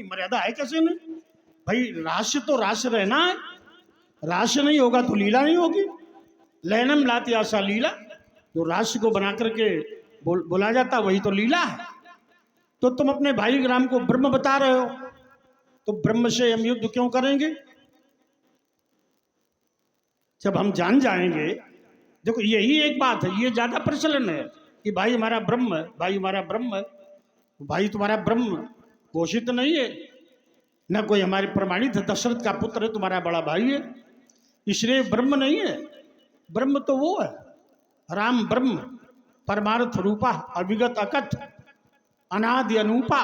मर्यादा है कैसे नहीं? भाई रास्य तो रास्य रहना है, रास्य नहीं होगा तो लीला नहीं होगी। लैनम लाती आशा लीला, जो रास्य को बना करके बोला जाता वही तो लीला है। तो तुम अपने भाई राम को ब्रह्म बता रहे हो, तो ब्रह्म से हम युद्ध क्यों करेंगे? जब हम जान जाएंगे, देखो यही एक बात है, ये ज्यादा प्रचलन है कि भाई हमारा ब्रह्म है, भाई हमारा ब्रह्म है। भाई तुम्हारा ब्रह्म घोषित नहीं है, न कोई हमारे प्रमाणित है। दशरथ का पुत्र है, तुम्हारा बड़ा भाई है, इसलिए ब्रह्म नहीं है। ब्रह्म तो वो है, राम ब्रह्म परमार्थ रूपा अविगत अकथ अनादि अनूपा,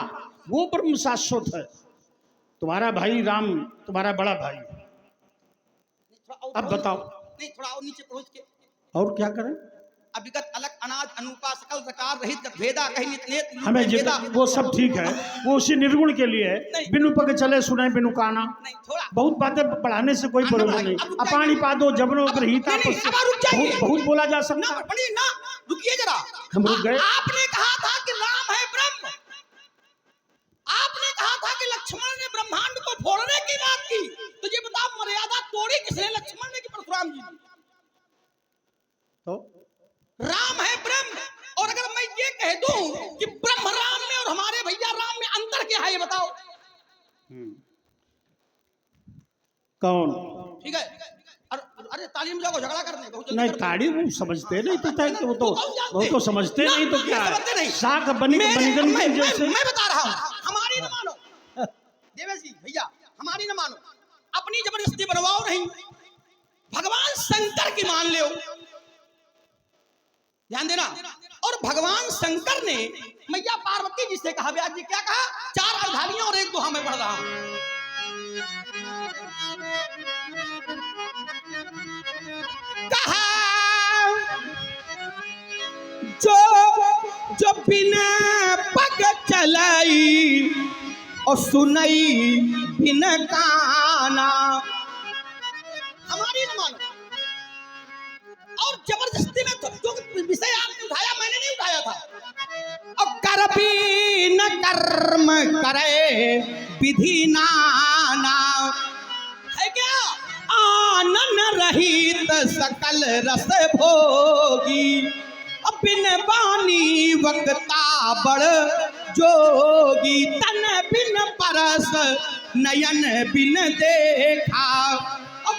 वो ब्रह्म शाश्वत है। तुम्हारा भाई राम तुम्हारा बड़ा भाई। अब बताओ, नहीं थोड़ा और नीचे पहुंच के और क्या करें? अविगत अलग अनाज अनुपा सकल प्रकार रहित भेदा कहीं नित हमें जितना वो सब ठीक है, वो उसी निर्गुण के लिए है। बिनु पग चले सुनाए बिनु काना, बहुत बातें बढ़ाने से कोई प्रयोजन नहीं। अपानी पादो जबनो ग्रहीता, बहुत बोला जा सकता है। ना रुकिए जरा, हम रुक गए। आपने कहा था कि राम है ब्रह्म, आपने कहा था कि लक्ष्मण ने ब्रह्मांड को फोड़ने की बात की, तो ये बताओ मर्यादा तोड़ी किसने, लक्ष्मण ने कि परशुराम जी ने? तो राम है ब्रह्म, और अगर मैं ये कह दूं कि ब्रह्म राम में और हमारे भैया राम में अंतर क्या है, ये बताओ। कौन? ठीक है, अरे तालीम जाओ झगड़ा करने बहुत नहीं, ताड़ी वो समझते नहीं तो था कि वो तो समझते नहीं तो क्या है, शाख बनी बनिगन में जैसे। मैं बता रहा हूं, हमारी न मानो देवेश जी भैया, हमारी न मानो, अपनी जबरदस्ती बनवाओ नहीं, भगवान शंकर की मान लो, ध्यान देना। और भगवान शंकर ने मैया पार्वती जी से कहा, व्यास जी क्या कहा, 4 अर्धालियां और 1 दोहा में पढ़ रहा हूं। कहा जो बिना पग चलाई और सुनई बिना काना, हमारी न मानो। और जबरदस्ती में जो विषय आपने उठाया मैंने नहीं उठाया था। और कर भी न कर्म करे विधि नाना, है क्या? आनन रहित सकल रस भोगी, बिन बानी वक्ता बड़ जोगी, तन बिन परस नयन बिन देखा,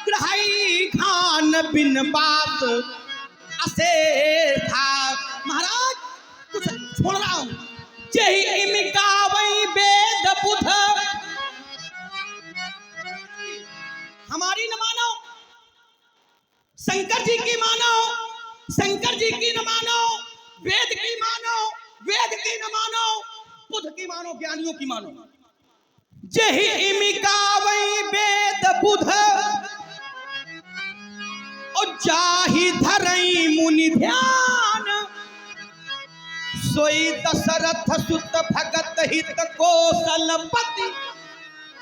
ग्रही खान बिन बात असे था। महाराज कुछ छोड़ रहा हूं, जही इमिका वही वेद बुध, हमारी न मानो, शंकर जी की मानो, शंकर जी की न मानो, वेद की मानो, वेद की न मानो, बुध की मानो, ज्ञानियों की मानो। जही इमिका वही वेद बुध, और जाहि धरई मुनि ध्यान, सोई दशरथ सुत भगत हित कौशलपति।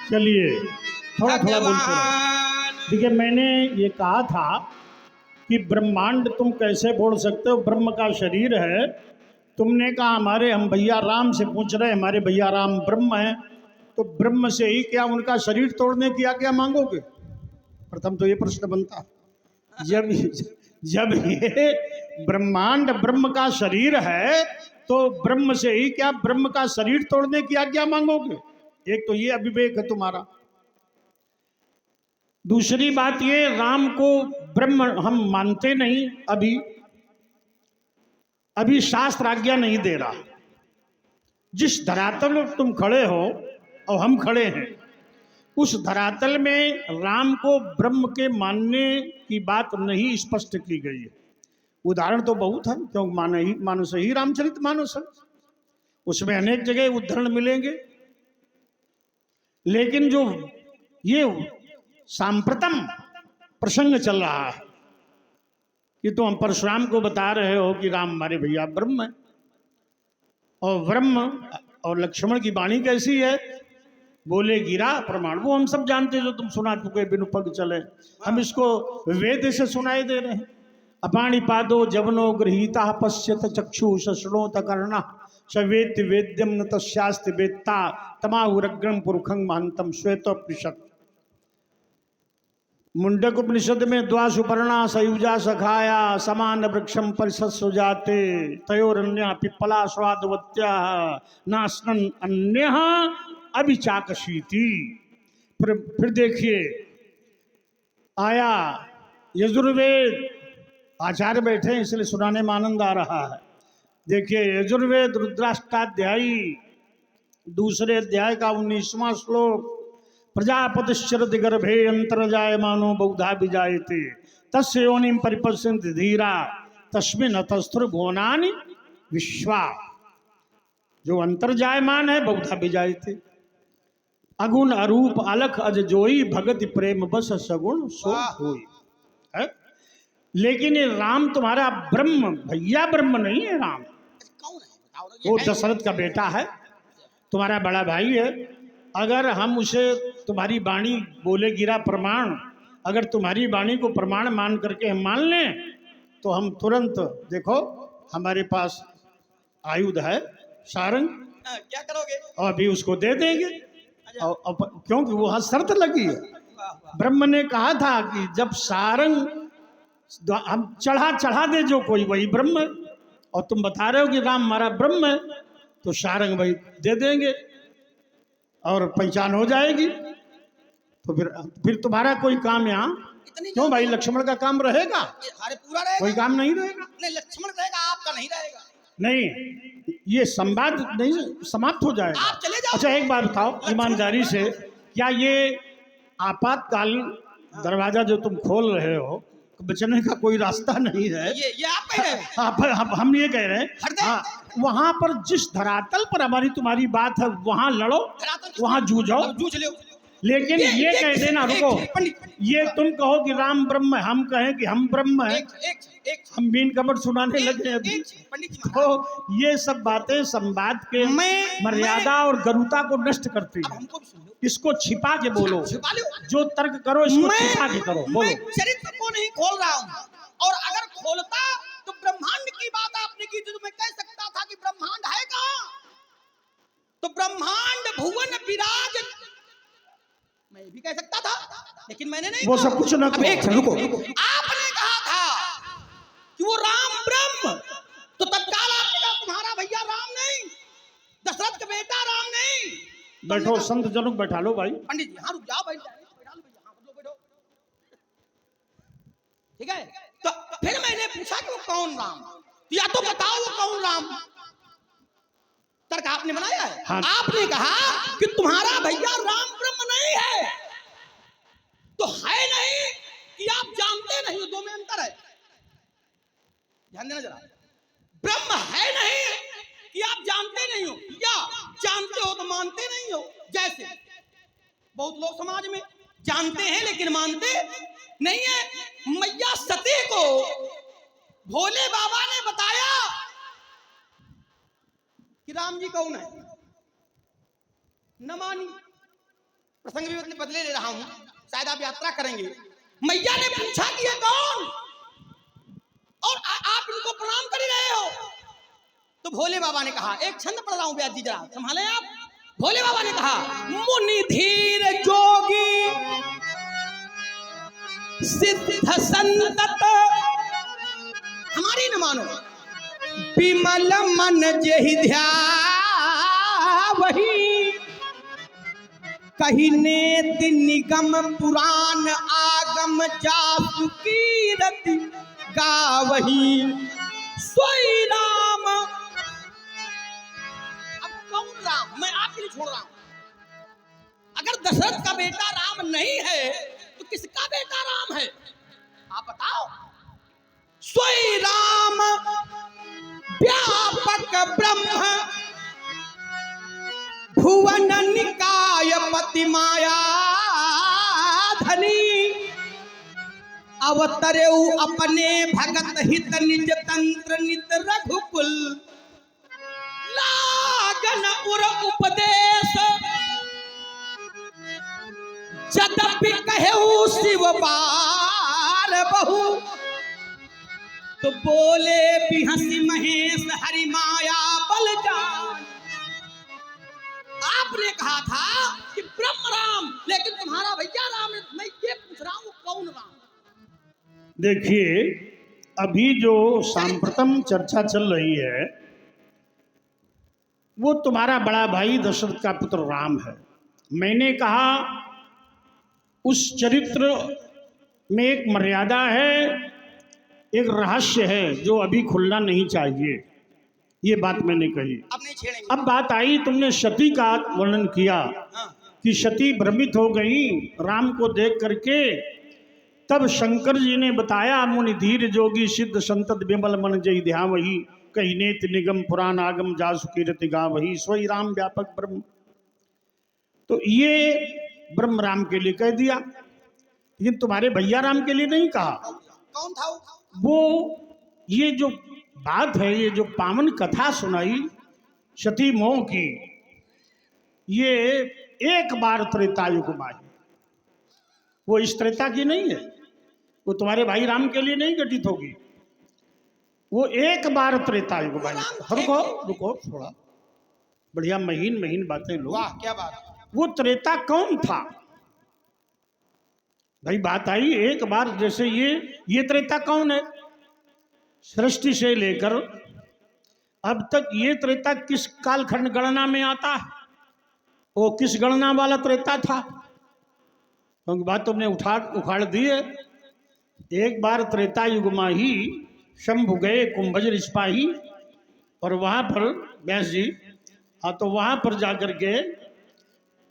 चलिए थोड़ा थोड़ा बोलते रहो। देखिए मैंने ये कहा था कि ब्रह्मांड तुम कैसे बोल सकते हो, ब्रह्म का शरीर है। तुमने कहा हमारे, हम भैया राम से पूछ रहे, हमारे भैया राम ब्रह्म है, तो ब्रह्म से ही क्या उनका शरीर तोड़ने की आज्ञा मांगोगे? प्रथम तो ये प्रश्न बनता, जब ये ब्रह्मांड ब्रह्म का शरीर है तो ब्रह्म से ही क्या ब्रह्म का शरीर तोड़ने की आज्ञा मांगोगे? एक तो ये अविवेक है तुम्हारा। दूसरी बात ये, राम को ब्रह्म हम मानते नहीं, अभी शास्त्र आज्ञा नहीं दे रहा। जिस धरातल में तुम खड़े हो और हम खड़े हैं, उस धरातल में राम को ब्रह्म के मानने की बात नहीं स्पष्ट की गई है। उदाहरण तो बहुत है, क्योंकि मानस ही रामचरित मानस है, उसमें अनेक जगह उदाहरण मिलेंगे। लेकिन जो ये सांप्रतम प्रसंग चल रहा है कि तुम परशुराम को बता रहे हो कि राम हमारे भैया ब्रह्म है, और ब्रह्म और लक्ष्मण की वाणी कैसी है, बोले गिरा प्रमाण, वो हम सब जानते हैं जो तुम सुना चुके बिनु पग चले। हम इसको वेद से सुनाई दे रहे हैं। अपाणी पादो जवनो गृहीता पश्यत चक्षु शशणोत कर्णा चवेति वेद्यम न तस्यास्ति वेत्ता तमाहुरग्रम पुरुखं महंतम श्वेतोपनिषद। मुंडक उपनिषद में द्वासुपर्णा सयुजा सखाया समान वृक्षम परिषद सुजाते तयोरन्या पिप्पला स्वादवत्या नास्नन अन्य अभिचाकशीति। फिर देखिए आया यजुर्वेद, आचार्य बैठे हैं इसलिए सुनाने में आनंद आ रहा है। देखिए यजुर्वेद रुद्राष्टाध्यायी दूसरे अध्याय का 19वां श्लोक, प्रजापतिश्चरति गर्भे अंतर्जायमानो बहुधा विजायते तस्य योनिं परिपश्यन्ति धीरा तस्मिन् अतस्थुर भुवनानि विश्वा। जो अंतर्जायमान है बहुधा विजायते, अगुण अरूप अलख अज जोई भगति प्रेम बस सगुण सो होई है। लेकिन ये राम तुम्हारा ब्रह्म, भैया ब्रह्म नहीं है राम, कौन है बताओ ना, ये वो है? दशरथ का बेटा है, तुम्हारा बड़ा भाई है। अगर हम उसे तुम्हारी वाणी बोले गिरा प्रमाण, अगर तुम्हारी वाणी को प्रमाण मान करके हम मान लें तो हम तुरंत, देखो हमारे पास आयुध है सारंग, क्या करोगे? और अभी उसको दे देंगे। और क्योंकि वो शर्त लगी है, वाह वाह, ब्रह्म ने कहा था कि जब सारंग हम चढ़ा दे जो कोई वही ब्रह्म है, और तुम बता रहे हो कि राम हमारा ब्रह्म है, तो सारंग भाई दे देंगे और पहचान हो जाएगी। तो फिर तुम्हारा कोई काम यहाँ इतनी क्यों भाई, लक्ष्मण का काम रहेगा, अरे पूरा रहेगा, कोई काम नहीं रहेगा। नहीं लक्ष्मण रहेगा, आपका नहीं रहेगा। नहीं, ये संवाद नहीं समाप्त हो जाएगा। आप चले जाओ। अच्छा एक बात बताओ ईमानदारी से, क्या ये आपातकाल दरवाजा जो तुम खोल रहे हो बचने का कोई रास्ता नहीं है? ये आप कह रहे हैं। हम ये कह रहे हट हैं, दे। हाँ, वहां पर जिस धरातल पर हमारी तुम्हारी बात है वहां लड़ो, वहां जूझो, जूझ लो। लेकिन ये कह देना, रुको, पंडित, ये तुम कहो कि राम ब्रह्म है, हम कहें कि हम ब्रह्म है, एक हम बीन कमर सुनाने लगे हैं अभी। पंडित जी, तो ये सब बातें संवाद के मर्यादा और गरुता को नष्ट करती अब है। हमको भी सुन लो, इसको छिपा के बोलो, छुपा लो। जो तर्क करो इसको छिपा के करो, बोलो। मैं चरित्र को नहीं खोल रहा हूँ, और अगर खोलता तो ब्रह्मांड की बात आपने की तो मैं कह सकता था कि ब्रह्मांड है कहाँ, तो ब्रह्मांड भुवन विराज मैं भी कह सकता था, लेकिन मैंने नहीं वो कहा। सब कुछ न अब एक करो, रुको। आपने कहा था कि वो राम ब्रह्म, तो तत्काल आपने कहा तुम्हारा भैया राम नहीं, दशरथ का बेटा राम नहीं। बैठो, संत जनक बैठा लो भाई। पंडित जी हाँ रुक जाओ, बैठ जाओ, बैठा लो भैया, हाँ बैठो, ठीक है। तो फिर मैंने पूछा कि वो कौन राम, या तो बताओ वो कौन राम। तर्क आपने बनाया है। हाँ। आपने कहा कि तुम्हारा भैया राम ब्रह्म नहीं है, तो है नहीं कि आप जानते नहीं हो, दो में अंतर है, ध्यान देना जरा। ब्रह्म है नहीं कि आप जानते नहीं हो, या जानते हो तो मानते नहीं हो। जैसे बहुत लोग समाज में जानते हैं लेकिन मानते नहीं है। मैया सती को भोले बाबा ने बताया कि राम जी कौन है, न मानी। प्रसंग भी बदले ले रहा हूं, शायद आप यात्रा करेंगे। मैया ने पूछा कि ये कौन, और आप इनको प्रणाम कर ही रहे हो। तो भोले बाबा ने कहा, एक छंद पढ़ रहा हूं व्यास जी, जरा संभालें आप। भोले बाबा ने कहा, मुनि धीर जोगी सिद्ध संतत हमारी न मानो, विमल मन जेहि ध्यावहि, कही नेति निगम पुराण आगम जासु कीरति गावहि, सोई राम। अब कौन राम, मैं आपके लिए छोड़ रहा हूं। अगर दशरथ का बेटा राम नहीं है तो किसका बेटा राम है, आप बताओ। सोई राम व्यापक ब्रह्म, भुवन निकाय पति माया धनी, अवतरे अपने भगत हित निज तंत्र नित रघुकुल, लागन उर उपदेश, जदपि कहु शिव बार बहु, तो बोले बिहसी महेश हरि माया बलजान। आपने कहा था कि ब्रह्म राम, लेकिन तुम्हारा भैया राम है। मैं ये पूछ रहा हूँ कौन राम? देखिए, अभी जो सांप्रतम चर्चा चल रही है वो तुम्हारा बड़ा भाई दशरथ का पुत्र राम है। मैंने कहा उस चरित्र में एक मर्यादा है, एक रहस्य है जो अभी खुलना नहीं चाहिए। ये बात मैंने कही। अब नहीं छेड़ेंगे। अब बात आई, तुमने सती का वर्णन किया हाँ। कि सती भ्रमित हो गई राम को देख करके। तब शंकर जी ने बताया, मुनि धीर जोगी सिद्ध संतत विमल मन जय ध्या वही, कही नेत निगम पुराण आगम जासु कीरति गा वही, सोई राम व्यापक ब्रह्म। तो ये ब्रह्म राम के लिए कह दिया, लेकिन तुम्हारे भैया राम के लिए नहीं कहा। कौन था वो ये जो बात है, ये जो पावन कथा सुनाई सती मोह की, ये एक बार त्रेता युग में आई। वो इस त्रेता की नहीं है, वो तुम्हारे भाई राम के लिए नहीं घटित होगी। वो एक बार त्रेता युग में आई। रुको रुको थोड़ा, बढ़िया महीन महीन बातें लो। वाह क्या बात। वो त्रेता कौन था भाई? बात आई एक बार, जैसे ये त्रेता कौन है? सृष्टि से लेकर अब तक ये त्रेता किस कालखंड गणना में आता है? वो किस गणना वाला त्रेता था? क्योंकि बात तुमने उखाड़ दी है। एक बार त्रेता युग में ही शंभु गए कुंभज सिपाही, और वहां पर व्यास जी, हाँ, तो वहां पर जाकर के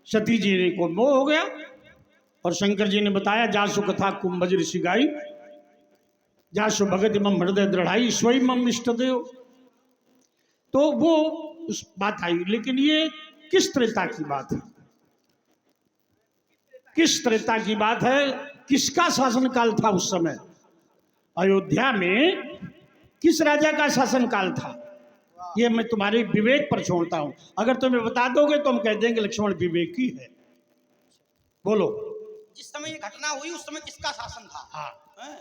सती जी को मोह हो गया, और शंकर जी ने बताया जासु कथा कुंभज ऋषि गाई, जासु भगत मम हृदय दृढ़ाई, स्वयं मम इष्ट देव। तो वो उस बात आई। लेकिन ये किस त्रेता की बात है? किस त्रेता की बात है? किसका शासनकाल था उस समय? अयोध्या में किस राजा का शासनकाल था? ये मैं तुम्हारे विवेक पर छोड़ता हूं। अगर तुम्हें बता दोगे तो हम कह देंगे लक्ष्मण विवेकी है। बोलो। जिस समय ये घटना हुई उस समय किसका शासन था? हाँ, हैं?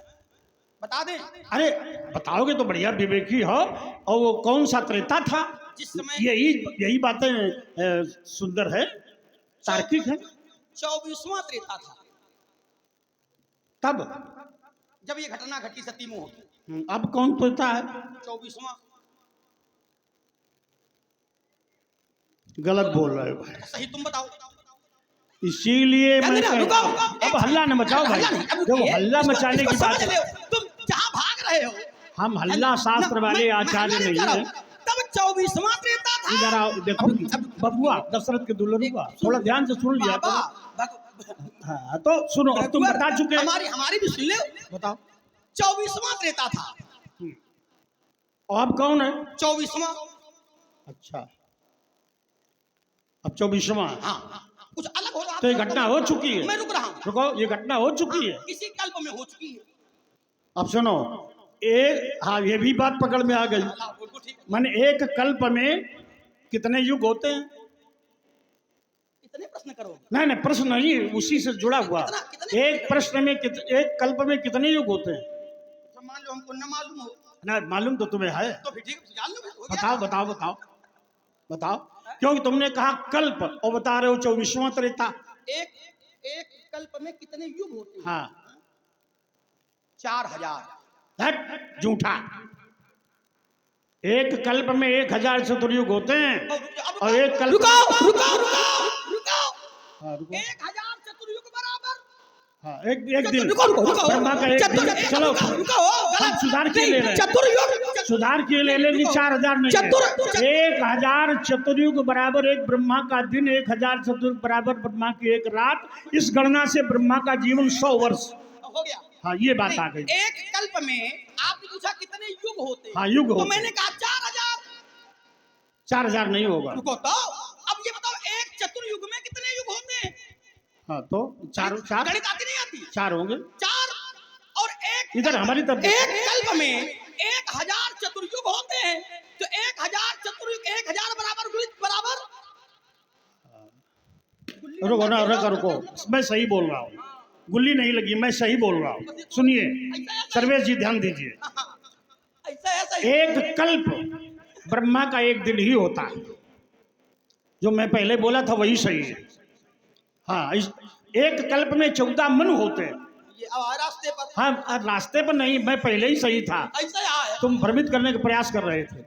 बता दें। अरे बताओगे तो बढ़िया, विवेकी हो। और वो कौन सा त्रेता था? जिस समय यही बातें सुंदर है, तार्किक है। 24वां त्रेता था, तब जब ये घटना घटी सती मोह की। अब कौन त्रेता है? 24वां। गलत बोल रहे हो भाई। सही तुम बताओ। इसीलिए मैं रुको, अब हल्ला न मचाओ भाई। देखो, हल्ला मचाने की बात है। तुम जहां भाग रहे हो। हम हल्ला शास्त्र वाले आचार्य नहीं है। तब 24वां त्रेता था। इधर आओ, देखो बबुआ दशरथ के दुल्हनुआ, थोड़ा ध्यान से सुन लिया करो। हाँ तो सुनो, अब तुम बता चुके। हमारी भी सुन ले। बताओ। 24वां त्रेता था। और अब कौन है? 24वां। अच्छा, अब 24वां। हाँ, कुछ अलग हो रहा। तो ये घटना हो चुकी है। मैं रुक रहा हूँ। रुको, ये घटना हो चुकी है। इसी कल्प में हो चुकी है। अब सुनो, हाँ, ये भी बात पकड़ में आ गई। माने एक कल्प में कितने युग होते हैं? इतने प्रश्न करो। नहीं, प्रश्न नहीं, उसी से जुड़ा हुआ। एक प्रश्न में एक कल्प में कितने युग होते हैं? तो मान लो हमको न मालूम हो। ना मालूम तो तुम्हें है। तो फिर ठीक, जान लो। बताओ बताओ बताओ बताओ। क्योंकि तुमने कहा कल्प और बता रहे हो 24वां त्रेता। एक कल्प में कितने युग होते हैं? हाँ, 4000। हट झूठा। एक कल्प में 1000 चतुर्युग होते हैं, और एक कल्प। रुको। हाँ, रुको। 1000 चतुर्युग बराबर। हाँ, एक दिन रुको। ब्रह्मा का एक दिन। चलो हम सुधार के ले रहे हैं। चतुर्युग। सुधार के ले लेंगे। 4000 नहीं, 1000 चतुर्युग बराबर एक ब्रह्मा का दिन, 1000 चतुर्युग बराबर ब्रह्मा की एक रात। इस गणना से ब्रह्मा का जीवन 100 वर्ष हो गया। हाँ, ये बात आ गई। एक कल्प में आपने पूछा कितने युग होते हैं? हाँ, युग तो होते। मैंने कहा 4000। 4000 नहीं होगा। रुको तो अब ये बताओ, एक चतुर्युग में कितने युग होते हैं? हाँ, तो चार गणित आती नहीं आती? 4 होंगे। 4 और एक। इधर हमारी तरफ। एक कल्प में 1000 चतुर्युग होते हैं, तो 1000 चतुर्युग 1000 बराबर बराबर। रुको, मैं सही बोल रहा हूँ। गुल्ली नहीं लगी, मैं सही बोल रहा हूँ। सुनिए सर्वेश जी, ध्यान दीजिए। ऐसा एक कल्प ब्रह्मा का एक दिन ही होता है। जो मैं पहले बोला था वही सही है। हाँ, एक कल्प में 14 मनु होते हैं। ये अब रास्ते पर हाँ, रास्ते पर नहीं, मैं पहले ही सही था, ऐसा है। तुम भ्रमित करने का प्रयास कर रहे थे।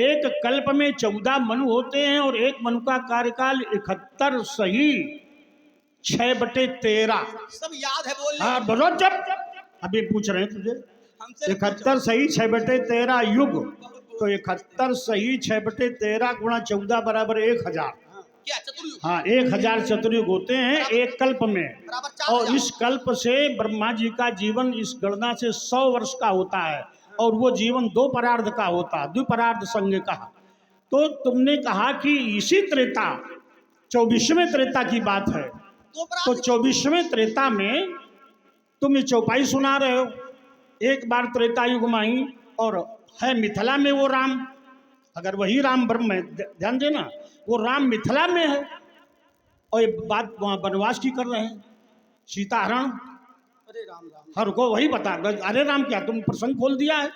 एक कल्प में 14 मनु होते हैं और एक मनु का कार्यकाल 71 सही 6/13। सब याद है बोलने। हाँ बोलो, जब अभी पूछ रहे हैं तुझे। हमसे 71 सही 6/13 युग, तो 71 सही 6/13 गुणा 14 बराबर 1000। क्या चतुर्युग? हाँ, 1000 चतुर्युग होते हैं एक कल्प में। बराबर और 4000। इस कल्प से ब्रह्मा जी का जीवन इस गणना से 100 वर्ष का होता है और वो जीवन 2 परार्ध का होता है, द्विपरार्ध संज्ञ का। तो तुमने कहा कि इसी त्रेता 24वें त्रेता की बात है, तो 24वें त्रेता में तुम ये चौपाई सुना रहे हो। एक बार त्रेता युग में ही और है मिथिला में वो राम, अगर वही राम ब्रह्म है, ध्यान देना, वो राम मिथिला में है और ये बात वहाँ वनवास की कर रहे हैं, सीता हरण। अरे राम राम। हर को वही बता, अरे राम क्या तुम प्रसंग खोल दिया है,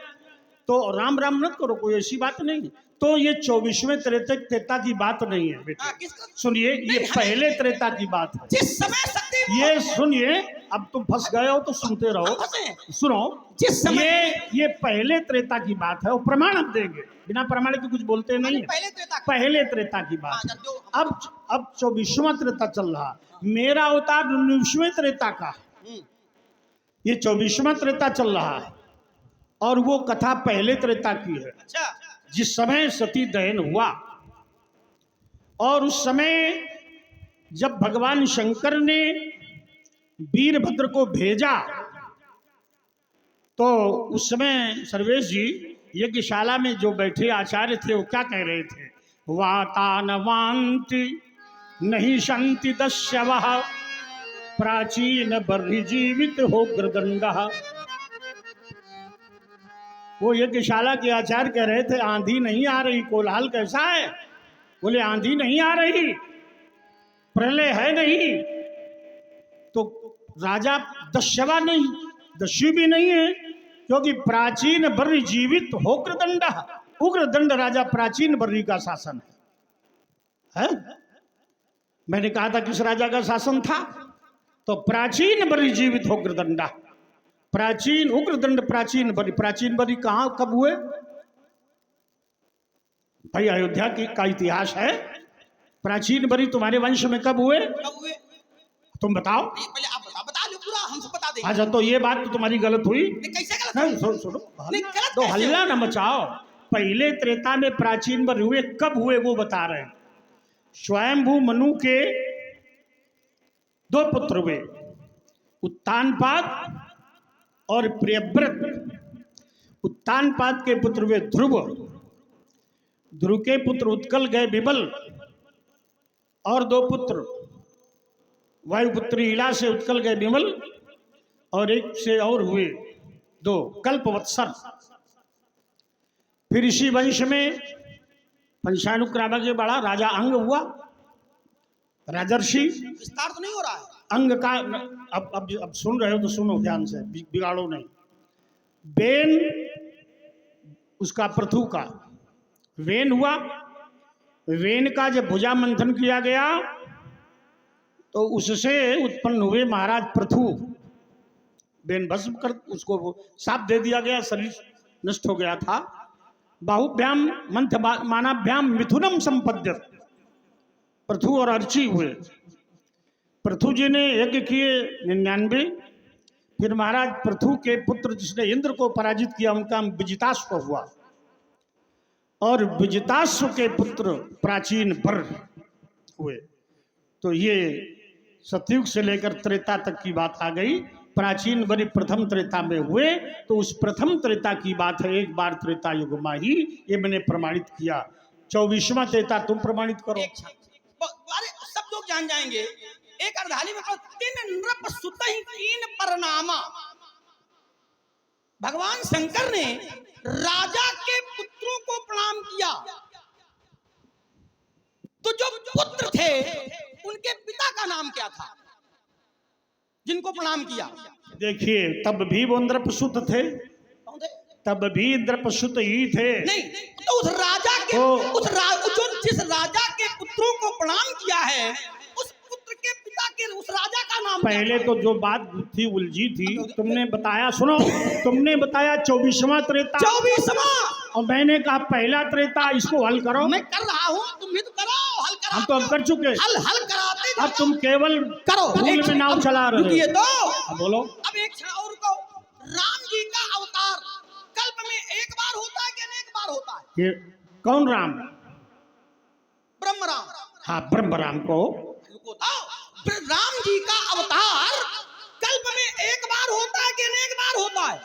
तो राम राम मत करो, कोई ऐसी बात नहीं। तो ये 24वें त्रेता की बात नहीं है बेटा, किसका? सुनिए, ये पहले त्रेता की बात है। जिस समय शक्ति ये सुनिए, अब तुम फंस गए हो तो सुनते रहो, सुनो। जिस समय ये पहले त्रेता की बात है, वो प्रमाण अब देंगे, बिना प्रमाण के कुछ बोलते नहीं है। पहले त्रेता पहले त्रेता की बात है। अब 24वां त्रेता चल रहा, मेरा अवतार 19वें त्रेता का, ये 24वां त्रेता चल रहा है और वो कथा पहले त्रेता की है। अच्छा। जिस समय सती दहन हुआ और उस समय जब भगवान शंकर ने वीरभद्र को भेजा, तो उस समय सर्वेश जी यज्ञशाला में जो बैठे आचार्य थे वो क्या कह रहे थे? वातानवान्ति नहीं शांति दस्यवः प्राचीन बर्हि जीवित हो ग्रदंडः। वो यज्ञशाला के आचार्य कह रहे थे आंधी नहीं आ रही, कोलाहल कैसा है? बोले आंधी नहीं आ रही, प्रलय है नहीं, तो राजा दस्यवा नहीं, दस्यु भी नहीं है, क्योंकि प्राचीन बर्री जीवित हो उग्रदंड। उग्रदंड राजा प्राचीन बर्री का शासन है? मैंने कहा था किस राजा का शासन था? तो प्राचीन बर्री जीवित हो उग्रदंडा। प्राचीन उग्रदंड, प्राचीन बरी कहां कब हुए भाई? अयोध्या का इतिहास है। प्राचीन बरी तुम्हारे वंश में कब हुए? तुम बताओ। पहले आप बता लो पूरा, हमसे बता देंगे। अच्छा, तो ये बात तो तुम्हारी गलत हुई। कैसे गलत? नहीं, सुनो, तो हल्ला न मचाओ। पहले त्रेता में प्राचीन बर हुए, कब हुए वो बता रहे हैं। स्वयंभू मनु के 2 पुत्र हुए, उत्तानपाद और प्रियव्रत। उत्तानपाद के पुत्र हुए ध्रुव, ध्रुव के पुत्र उत्कल गए विबल, और 2 पुत्र वायुपुत्री इला से उत्कल गए विमल, और एक से और हुए 2 कल्पवत्सर। फिर इसी वंश में पंचानुक्रामा के बड़ा राजा अंग हुआ, राजर्षि। विस्तार तो नहीं हो रहा है अंग का। अब सुन रहे हो तो सुनो ध्यान से, बिगाड़ो नहीं। बेन उसका पृथु का वेन हुआ, वेन का जब भुजा मंथन किया गया तो उससे उत्पन्न हुए महाराज पृथु। बेन भस्म कर उसको साप दे दिया गया, शरीर नष्ट हो गया था। बाहुभ्याम मंथ मानाभ्याम मिथुनम संपद्यत, पृथु और अर्ची हुए। पृथु जी ने यज्ञ किए 99। फिर महाराज पृथु के पुत्र जिसने इंद्र को पराजित किया उनका नाम विजिताश्व हुआ, और विजिताश्व के पुत्र प्राचीन बर हुए। तो ये सतयुग से लेकर त्रेता तक की बात आ गई। प्राचीन बरी प्रथम त्रेता में हुए, तो उस प्रथम त्रेता की बात है। एक बार त्रेता युग में ही ये मैंने प्रमाणित किया। 24वां त्रेता तुम प्रमाणित करो। अरे सब लोग जान जाएंगे। एक अर्धाली में तीन नृप सुत ही तीन परनामा। भगवान शंकर ने राजा के पुत्रों को प्रणाम किया, तो जो पुत्र थे उनके पिता का नाम क्या था जिनको प्रणाम किया? देखिए, तब भी वो नृप सुत थे। कौन थे? तब भी द्रपसुत ही थे। नहीं, तो उस राजा के जो जिस राजा के पुत्रों को प्रणाम किया है, उस पुत्र के पिता के उस राजा का नाम क्या पहले था? तो जो बात थी उलझी थी, तुमने बताया, सुनो, तुमने बताया 24वां त्रेता, 24वां, और मैंने कहा पहला त्रेता, इसको हल करो। मैं कर रहा हूँ, तुम भी तो करो, हल करा। हम तो अब कर चुके, हल कराते अब तुम केवल करो, भूल में नाव चला रहे रुकिए हो। तो अब बोलो। अब एक क्षण और को, राम जी का अवतार कल्प में एक बार होता है कि अनेक बार होता है? ये कौन राम? ब्रह्म राम। हाँ, ब्रह्म राम को। राम जी का अवतार कल्प में एक बार होता है कि अनेक बार होता है?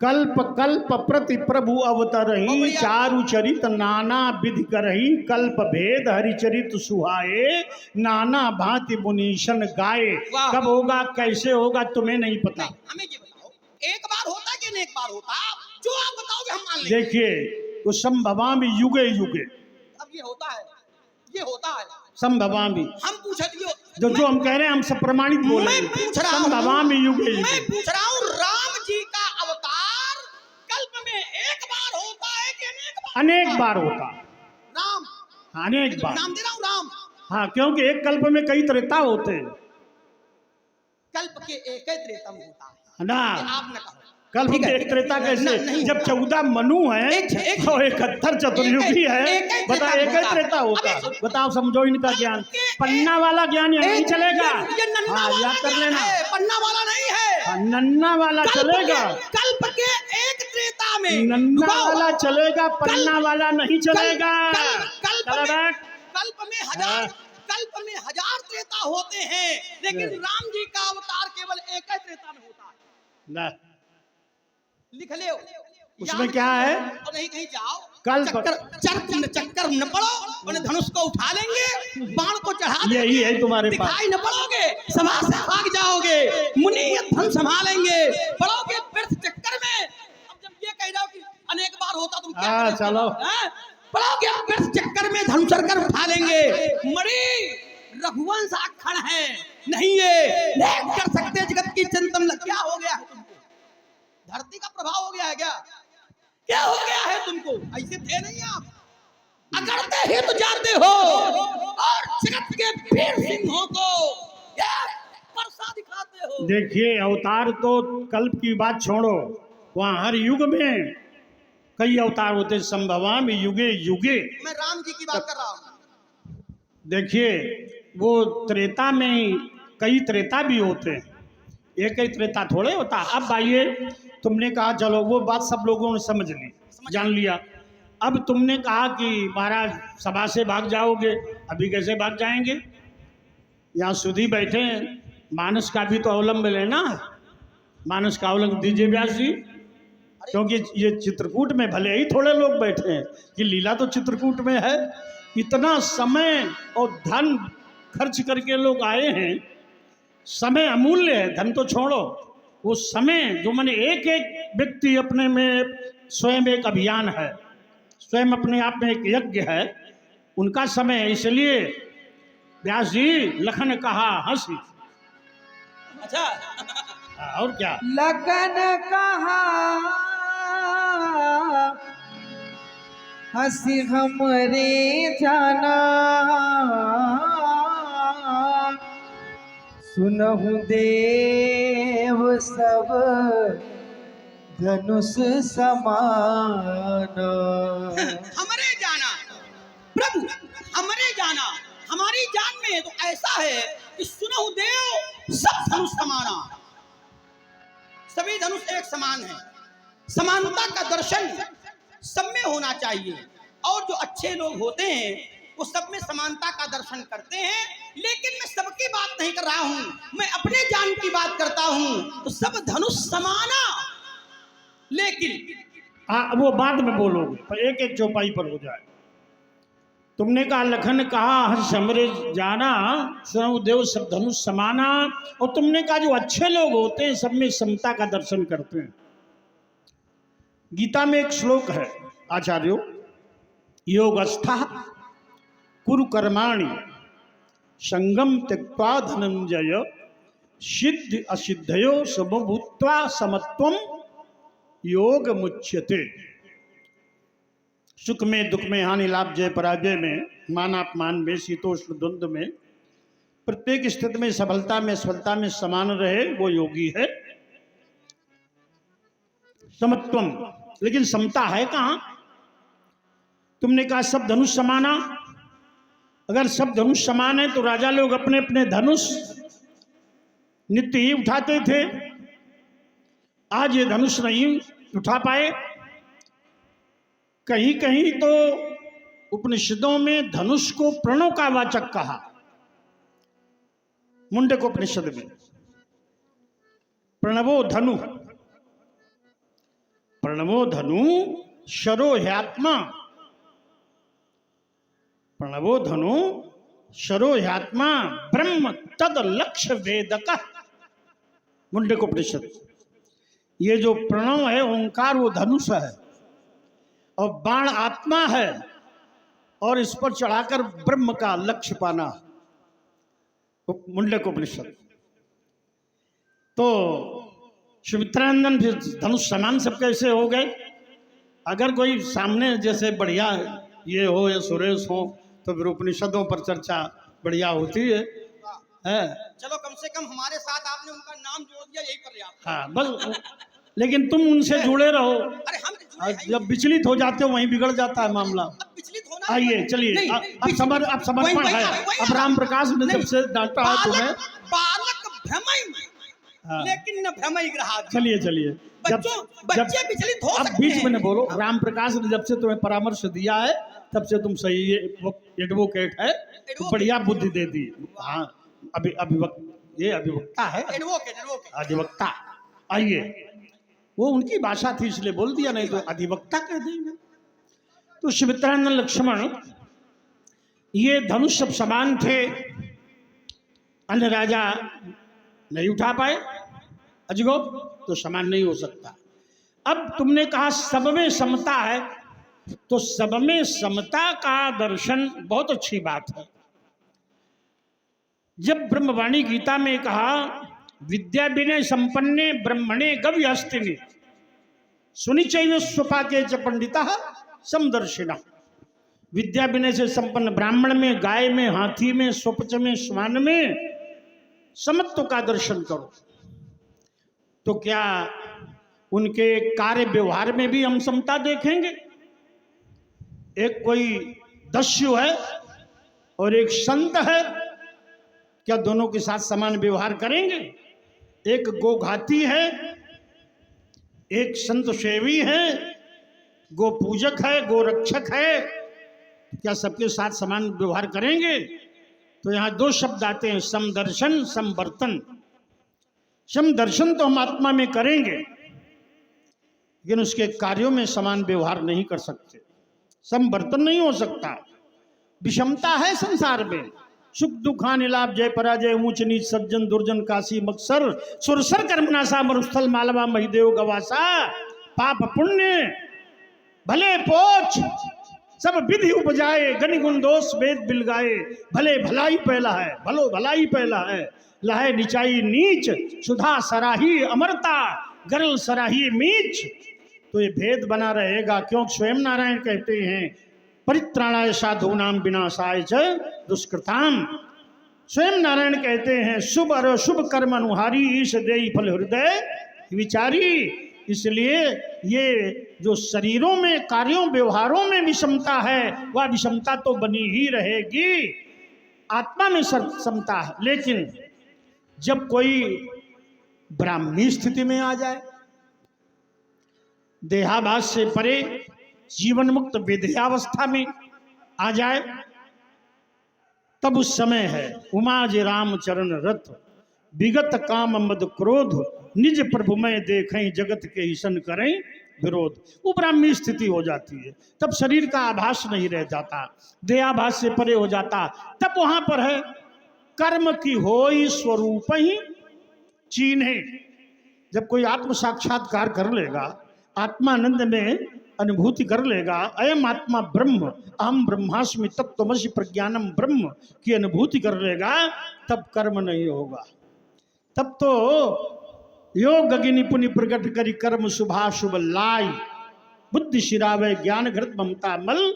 कल्प कल्प प्रति प्रभु अवतरही, चारु चरित नाना विधि करही, कल्प भेद हरिचरित सुहाए, नाना भांति मुनीशन गाए। वाह। कब होगा, कैसे होगा, तुम्हें नहीं पता। हमें ये बताओ, एक बार होता है कि अनेक बार होता है? जो आप बताओगे हम मान लेंगे। देखिए, तो संभवामि युगे युगे, अब ये होता है, ये होता है। संभवामि, हम पूछ जो हम कह रहे हैं हम सब प्रमाणित बोल रहे मैं हैं। पूछ रहा हूँ, संभवामि युगे मैं युगे, पूछ रहा हूँ, राम जी का अवतार कल्प में एक बार होता है कि अनेक बार? अनेक बार होता, राम, अनेक बार। नाम दे रहा हूँ राम। हाँ, क्योंकि एक कल्प में कई त्रेता होते हैं कल्प के एक ही त्रेता में होता है ना। ये आप न कहो। कल्प ठीक के है, एक त्रेता कैसे? नहीं जब 14 मनु है एक- और 71 चतुर्युगी है, एक ही बता, एक ही त्रेता होता है। अबे, बताओ, समझो इनका ज्ञान, पन्ना वाला ज्ञान यहाँ नहीं चलेगा। ये नन्ना हाँ, वाला याद कर ज्ञान लेना, है, पन्ना वाला नहीं है। हाँ, नन्ना वाला चलेगा, कल्प के एक त्रेता में नन्ना रुको। वाला चलेगा, पन्ना वाला नहीं चलेगा। कल्प में हजार त्रेता होते हैं, लेकिन राम जी का अवतार केवल एक ही त्रेता में होता है। ना, लिख ले, उसमें क्या है? और नहीं कहीं जाओ, कल्प चक्कर न पड़ो, उन्हें धनुष को उठा लेंगे, बाण को चढ़ा देंगे, यही है तुम्हारे पास। दिखाई न पड़ोगे, समाज से भाग जाओगे, मुनि ये धन संभालेंगे, पड़ोगे व्यर्थ चक्कर में। अब जब ये कह रहा हूं कि अनेक बार होता, तुम क्या हाँ, करोगे? चलो। हैं? पड़ोगे व्यर्थ चक्कर में, धन चढ़कर उठा लेंगे। मणि रघुवंश अखंड है, नहीं ये नहीं कर सकते जगत की चिंतन। क्या हो गया है तुमको? धरती का प्रभाव हो गया है क्या? क्या हो गया है तुमको? ऐसे थे नहीं आप, अगरते ही तो जानते हो, और जगत के वीर सिंहों को ये परसा दिखाते हो। देखिए, अवतार तो कल्प की बात छोड़ो, वहाँ हर युग में कई अवतार होते, संभवामि युगे युगे। मैं राम जी की बात कर रहा हूँ। देखिए, वो त्रेता में कई त्रेता भी होते हैं, एक ही त्रेता थोड़े होता। अब आइए, तुमने कहा चलो वो बात सब लोगों ने समझ ली, जान लिया। अब तुमने कहा कि महाराज सभा से भाग जाओगे, अभी कैसे भाग जाएंगे? यहाँ सुधी बैठे हैं, मानस का भी तो अवलंब लेना, मानस का अवलंब दीजिए व्यास जी, क्योंकि ये चित्रकूट में भले ही थोड़े लोग बैठे हैं, कि लीला तो चित्रकूट में है। इतना समय और धन खर्च करके लोग आए हैं, समय अमूल्य है, धन तो छोड़ो, वो समय जो मैंने एक एक व्यक्ति अपने में स्वयं एक अभियान है, स्वयं अपने आप में एक यज्ञ है, उनका समय है। इसलिए व्यास जी लखन कहा हंसी। अच्छा, और क्या? लगन कहा हंसी हमरे जाना, सुनहु देव सब धनुष समान। हमरे जाना प्रभु, हमरे जाना, हमारी जान में तो ऐसा है कि सुनहु देव सब धनुष समाना। सभी धनुष एक समान है, समानता का दर्शन सब में होना चाहिए। और जो अच्छे लोग होते हैं वो सब में समानता का दर्शन करते हैं। लेकिन मैं सबकी बात नहीं कर रहा हूं, मैं अपने जान की बात करता हूं। तो सब धनुष समाना, लेकिन हाँ, वो बाद में बोलोगे, पर एक एक चौपाई पर हो जाए। तुमने कहा लखन कहा हंस हमरे जाना, सुनहु देव सब धनुष समाना, और तुमने कहा जो अच्छे लोग होते हैं सब में समता का दर्शन करते हैं। गीता में एक श्लोक है, आचार्यो, योगस्था कुरु कर्माणि संगम त्यक्त्वा धनंजय, सिद्धि असिद्धयो समभूत्वा समत्वम योग मुच्यते। सुख में दुख में, हानि लाभ जय पराजय में, मान अपमान में, शीतोष्ण द्वंद्व में, प्रत्येक स्थिति में सफलता में असफलता में समान रहे, वो योगी है। समत्वम, लेकिन समता है कहां? तुमने कहा सब धनुष समाना। अगर सब धनुष समान है तो राजा लोग अपने अपने धनुष नित्य ही उठाते थे। आज ये धनुष नहीं उठा पाए। कहीं कहीं तो उपनिषदों में धनुष को प्रणव का वाचक कहा। मुंडक उपनिषद में प्रणवो धनु, प्रणवो धनु शरो ह्यात्मा, प्रणवो धनु शरो ह्यात्मा ब्रह्म तद लक्ष्य वेदक। मुंडक उपनिषद। ये जो प्रणव है ओंकार वो धनुष है और बाण आत्मा है, और इस पर चढ़ाकर ब्रह्म का लक्ष्य पाना। मुंडक उपनिषद। तो सुमित्रानंदन फिर धनुष समान सब कैसे हो गए? अगर कोई सामने जैसे बढ़िया ये हो या सुरेश हो तो फिर उपनिषदों पर चर्चा बढ़िया होती है। चलो कम से कम हमारे साथ आपने उनका नाम जोड़ दिया, यही पर्याप्त। हाँ बस, लेकिन तुम उनसे जुड़े रहो। अरे हम जुड़े हैं। जब विचलित हो जाते हो वहीं बिगड़ जाता है मामला। अब विचलित होना आइए चलिए, अब समर्पण है। अब राम प्रकाश ने जब से डांटा है तुम्हें। बालक भ्रमई, हाँ। लेकिन न भ्रमई ग्रहा। चलिए चलिए, बच्चे विचलित हो अब सकते बीच हैं। में न बोलो। राम प्रकाश ने जब से तुम्हें परामर्श दिया है तब से तुम सही एडवोकेट है, तो बढ़िया बुद्धि दे दी। हाँ ये अभिवक्ता है, अधिवक्ता। आइए, वो उनकी भाषा थी इसलिए बोल दिया, नहीं तो अधिवक्ता कह देंगे। तो सुमित्रानंद लक्ष्मण ये धनुष सब समान थे। अन्य राजा नहीं उठा पाए अजगो, तो समान नहीं हो सकता। अब तुमने कहा सब में समता है, तो सब में समता का दर्शन बहुत अच्छी बात है। जब ब्रह्मवाणी गीता में कहा विद्या विनय संपन्ने ब्रह्मणे गव्य हस्तिनि सुनिचैव स्वपाके च पंडिता समदर्शिना। विद्या विनय से संपन्न ब्राह्मण में, गाय में, हाथी में, स्वपच में, श्वान में समत्व का दर्शन करो। तो क्या उनके कार्य व्यवहार में भी हम समता देखेंगे? एक कोई दस्यु है और एक संत है, क्या दोनों के साथ समान व्यवहार करेंगे? एक गोघाती है, एक संत सेवी है, गो पूजक है, गो रक्षक है, क्या सबके साथ समान व्यवहार करेंगे? तो यहाँ दो शब्द आते हैं, समदर्शन, समवर्तन। समदर्शन तो हम आत्मा में करेंगे, लेकिन उसके कार्यों में समान व्यवहार नहीं कर सकते। समवर्तन नहीं हो सकता। विषमता है संसार में। सुख दुख हानि लाभ जय पराजय, ऊंच नीच सज्जन दुर्जन काशी मक्सर, सुरसर कर्मनाशा मरुस्थल मालवा महिदेव गवासा, पाप पुण्य भले पोच सब विधि उपजाए, गनिगुण दोष वेद बिलगाए, भले भलाई पहला है, भलो भलाई पहला है, लहे निचाई नीच, सुधा सराही अमरता, गरल सराही मीच। तो ये भेद बना रहेगा, क्योंकि स्वयं नारायण कहते हैं परित्राणाय साधूनाम विनाशाय च दुष्कृताम। स्वयं नारायण कहते हैं शुभ और अशुभ कर्म अनुहारी ईश देई फल हृदय विचारी। इसलिए ये जो शरीरों में, कार्यों व्यवहारों में विषमता है, वह विषमता तो बनी ही रहेगी। आत्मा में समता है, लेकिन जब कोई ब्राह्मणी स्थिति में आ जाए, देहाभास से परे जीवन मुक्त विद्यावस्था में आ जाए, तब उस समय है उमाज राम चरण रथ, विगत काम मद क्रोध, निज प्रभु में देखें जगत के ईसन करें विरोध। वो ब्राह्मी स्थिति हो जाती है। तब शरीर का आभास नहीं रह जाता, देहाभास से परे हो जाता। तब वहां पर है कर्म की होई स्वरूप ही चीन्हे। जब कोई आत्म साक्षात्कार कर लेगा, आत्मानंद में अनुभूति कर लेगा, अयम आत्मा ब्रह्म अहम ब्रह्मास्मि तत्त्वमसि प्रज्ञानम ब्रह्म की अनुभूति कर लेगा, तब कर्म नहीं होगा। तब तो योग गगिनी पुनि प्रकट करी कर्म शुभा शुभ लाई, बुद्धि शिरावे ज्ञान घृत ममता मल,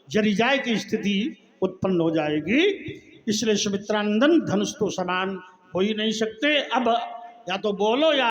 जरी जाए की स्थिति उत्पन्न हो जाएगी। इसलिए सुमित्रानंदन धनुष तो समान हो ही नहीं सकते। अब या तो बोलो या